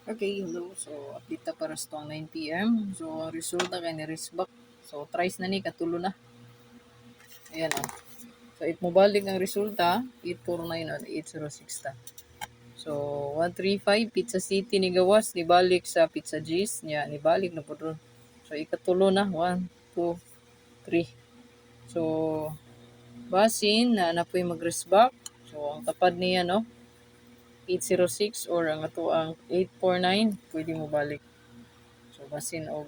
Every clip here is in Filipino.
Okay, hello. So, update ta para sa 9 p.m. So, ang resulta kay ni Risbak. So, tries na ni, katulo na. Ayan o. So, it mo balik ang resulta, 849 at 806 ta. So, 135, Pizza City ni Gawas, nibalik sa Pizza G's niya, nibalik na po doon. So, ikatulo na, 1, 2, 3. So, basin na po yung mag-resback. So, ang tapad niya, no? 806 or ang ato ang 849, pwede mo balik. So, basin o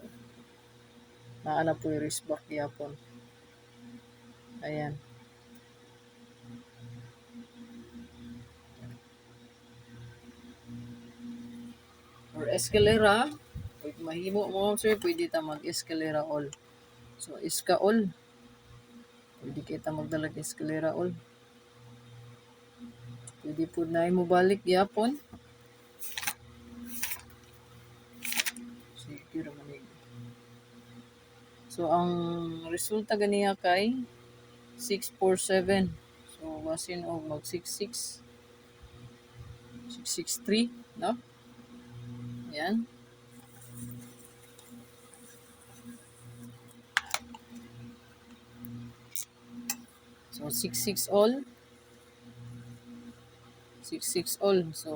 naana po yung wristback yapon. Ayan. Or escalera, pwede mahimo mo sir, pwede ta mag-escalera all. So, iska all. Pwede kita magdalag escalera all. Pwede po na mo balik yapon. Sige raman eh. So, ang resulta ganiya kay 647. So, basin o mag 66. 663, no? Ayan. So, 66 all. 66 all. So,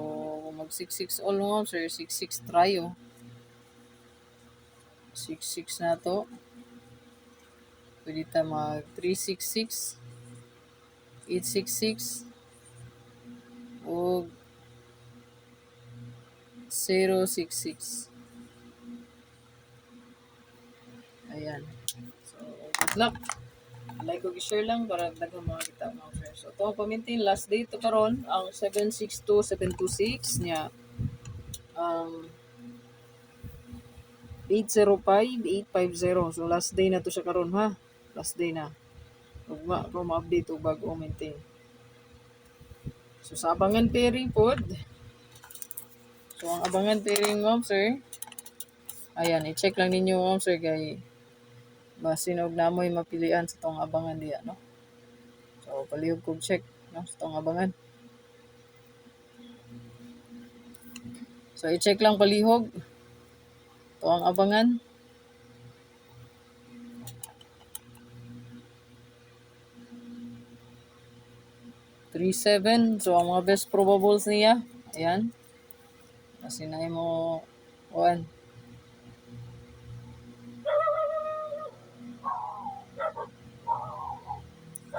mag 66 all mo, sir. 66 try, oh. 66 na to. Pwede ta mag 366, 866, o 066. Ayan. So, good luck. Like ko share lang para daghang mga kita mga friends. So, ito ang pamintin. Last day to karon ang 762-726 niya. Ang 805-850. So, last day na to siya karon ha. Last day na. Ugma ko ma-update o bago maintain. So, sa abangan pairing pod. So, ang abangan pairing ma'am sir. Ayan, i-check lang ninyo ma'am sir kay masinog na mo'y mapilian sa tong abangan diya, no? So, palihog kong check, no? Sa tong abangan. So, i-check lang palihog. Ito ang abangan. $3.7. So, ang mga best probables niya. Ayan. Kasi na mo 1.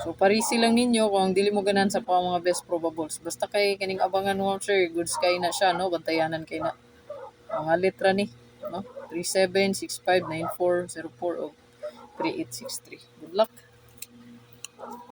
So, parisi lang ninyo kung dili mo ganan sa mga best probables. Basta kay kining abangan mo, sir, goods kay na siya, no? Bantayanan kay na. Mga letra ni, no? 37, 65, 94, 04, o 3863. Good luck.